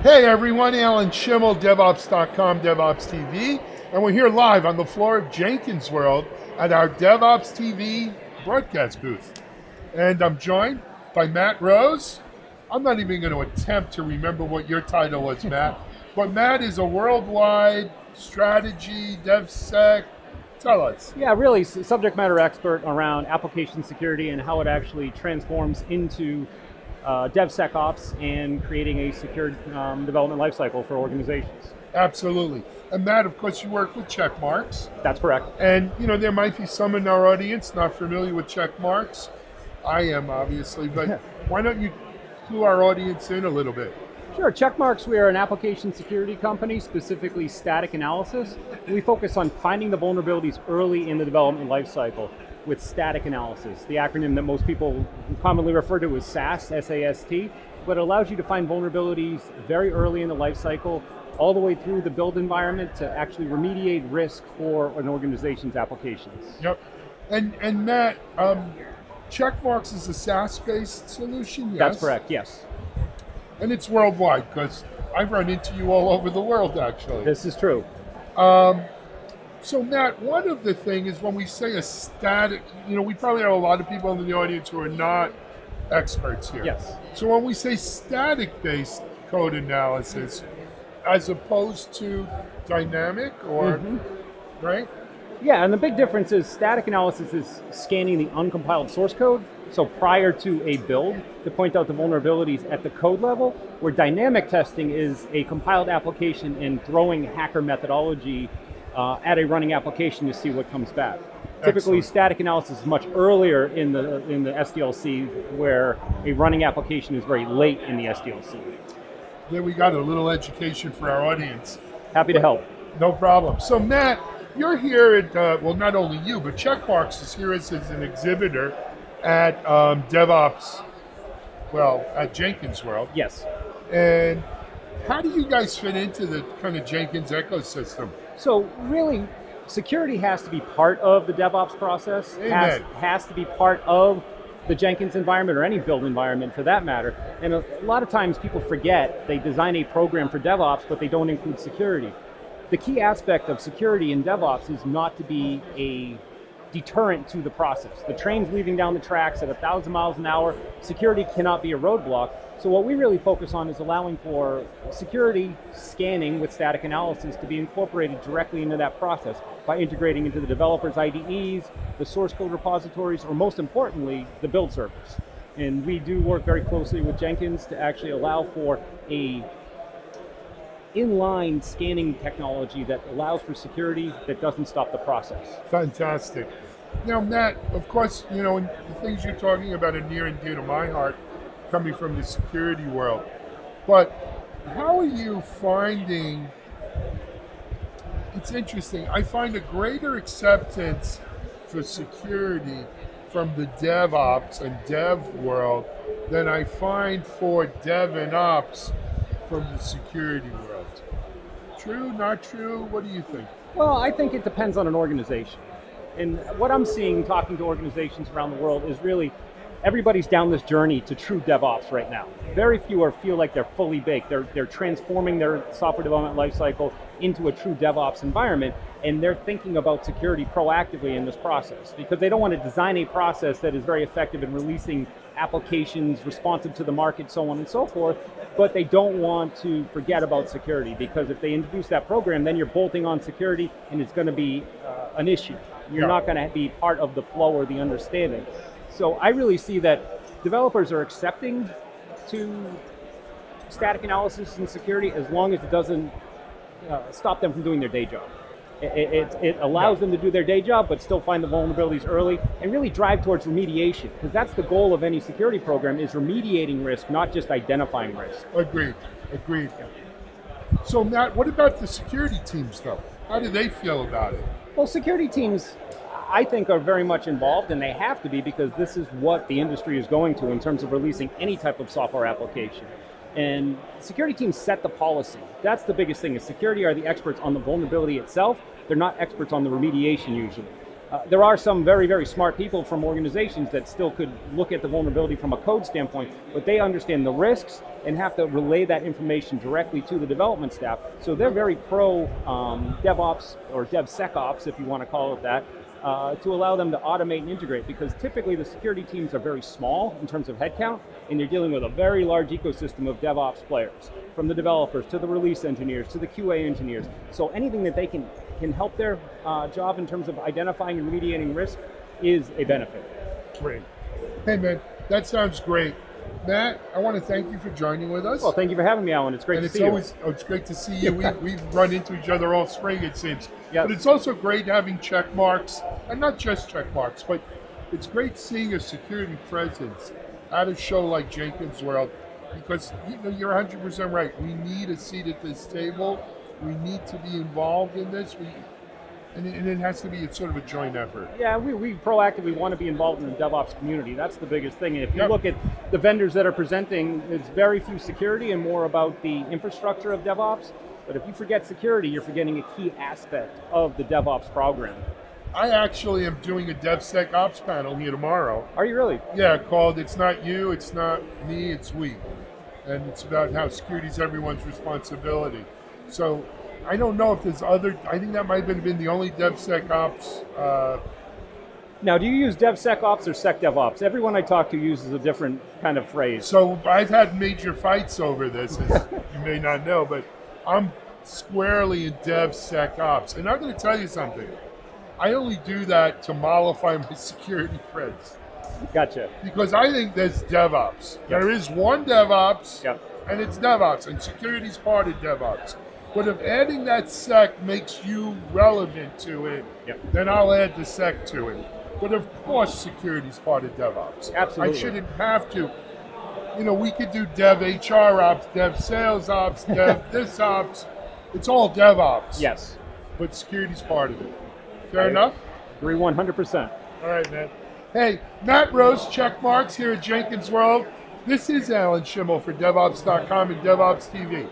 Hey everyone, Alan Schimmel, DevOps.com, DevOps TV, and we're here live on the floor of Jenkins World at our DevOps TV broadcast booth. And I'm joined by Matt Rose. I'm not even going to attempt to remember what your title was, Matt, but Matt is a worldwide strategy, DevSec. Tell us. Yeah, really subject matter expert around application security and how it actually transforms into DevSecOps and creating a secure development lifecycle for organizations. Absolutely. And Matt, of course, you work with Checkmarx. That's correct. And you know, there might be some in our audience not familiar with Checkmarx. I am, obviously, but why don't you clue our audience in a little bit? Sure, Checkmarx, we are an application security company, specifically static analysis. We focus on finding the vulnerabilities early in the development lifecycle with static analysis, the acronym that most people commonly refer to as SAST, S-A-S-T, but it allows you to find vulnerabilities very early in the lifecycle, all the way through the build environment to actually remediate risk for an organization's applications. Yep. And Matt, Checkmarx is a SaaS-based solution, yes? That's correct, yes. And it's worldwide, because I've run into you all over the world, actually. This is true. So Matt, one of the things is when we say a static, you know, we probably have a lot of people in the audience who are not experts here. Yes. So when we say static-based code analysis, as opposed to dynamic, or, right? Yeah, and the big difference is static analysis is scanning the uncompiled source code, so prior to a build, to point out the vulnerabilities at the code level, where dynamic testing is a compiled application and throwing hacker methodology at a running application to see what comes back. Typically, static analysis is much earlier in the SDLC, where a running application is very late in the SDLC. There we got a little education for our audience. Happy to help. No problem. So Matt, you're here at, well, not only you, but Checkmarx is here as an exhibitor at DevOps, well, at Jenkins World. Yes. And how do you guys fit into the kind of Jenkins ecosystem? So really, security has to be part of the DevOps process. Amen. Has to be part of the Jenkins environment, or any build environment for that matter. And a lot of times people forget, they design a program for DevOps, but they don't include security. The key aspect of security in DevOps is not to be a deterrent to the process. The train's leaving down the tracks at 1,000 miles an hour. Security cannot be a roadblock. So what we really focus on is allowing for security scanning with static analysis to be incorporated directly into that process by integrating into the developers' IDEs, the source code repositories, or most importantly, the build servers. And we do work very closely with Jenkins to actually allow for a inline scanning technology that allows for security that doesn't stop the process. Fantastic. Now, Matt, of course, you know, the things you're talking about are near and dear to my heart, coming from the security world. But how are you finding, it's interesting, I find a greater acceptance for security from the DevOps and Dev world than I find for Dev and Ops from the security world. True, not true? What do you think? Well, I think it depends on an organization. And what I'm seeing talking to organizations around the world is really everybody's down this journey to true DevOps right now. Very few feel like they're fully baked. They're transforming their software development lifecycle into a true DevOps environment, and they're thinking about security proactively in this process, because they don't want to design a process that is very effective in releasing applications responsive to the market, so on and so forth, but they don't want to forget about security, because if they introduce that program, then you're bolting on security and it's going to be an issue. You're not going to be part of the flow or the understanding. So I really see that developers are accepting to static analysis and security as long as it doesn't stop them from doing their day job. It allows them to do their day job, but still find the vulnerabilities early and really drive towards remediation, because that's the goal of any security program, is remediating risk, not just identifying risk. Agreed, agreed. So Matt, what about the security teams though? How do they feel about it? Well, security teams, I think, are very much involved, and they have to be, because this is what the industry is going to in terms of releasing any type of software application. And security teams set the policy. That's the biggest thing, is security are the experts on the vulnerability itself. They're not experts on the remediation usually. There are some very, very smart people from organizations that still could look at the vulnerability from a code standpoint, but they understand the risks and have to relay that information directly to the development staff. So they're very pro DevOps or DevSecOps, if you want to call it that, to allow them to automate and integrate, because typically the security teams are very small in terms of headcount, and you're dealing with a very large ecosystem of DevOps players, from the developers to the release engineers to the QA engineers. So anything that they can help their job in terms of identifying and remediating risk is a benefit. Great. Hey man, that sounds great. Matt, I want to thank you for joining with us. Well, thank you for having me, Alan. It's great to see you. It's great to see you. We've run into each other all spring, it seems. Yep. But it's also great having Checkmarx, and not just Checkmarx, but it's great seeing a security presence at a show like Jenkins World, because you're 100% right. We need a seat at this table. We need to be involved in this. And it has to be sort of a joint effort. Yeah, we proactively want to be involved in the DevOps community. That's the biggest thing. And if you look at the vendors that are presenting, it's very few security and more about the infrastructure of DevOps. But if you forget security, you're forgetting a key aspect of the DevOps program. I actually am doing a DevSecOps panel here tomorrow. Are you really? Yeah, called It's Not You, It's Not Me, It's We. And it's about how security is everyone's responsibility. So I don't know if there's other, I think that might have been the only DevSecOps. Now, do you use DevSecOps or SecDevOps? Everyone I talk to uses a different kind of phrase. So I've had major fights over this, as you may not know, but I'm squarely in DevSecOps. And I'm going to tell you something. I only do that to mollify my security friends. Gotcha. Because I think there's DevOps. Yep. There is one DevOps, and it's DevOps, and security's part of DevOps. But if adding that sec makes you relevant to it, then I'll add the sec to it. But of course, security's part of DevOps. Absolutely. I shouldn't have to. We could do Dev HR Ops, Dev Sales Ops, Dev this Ops. It's all DevOps. Yes. But security's part of it. Fair enough? Agree 100%. All right, man. Hey, Matt Rose, Checkmarx here at Jenkins World. This is Alan Schimmel for DevOps.com and DevOps TV.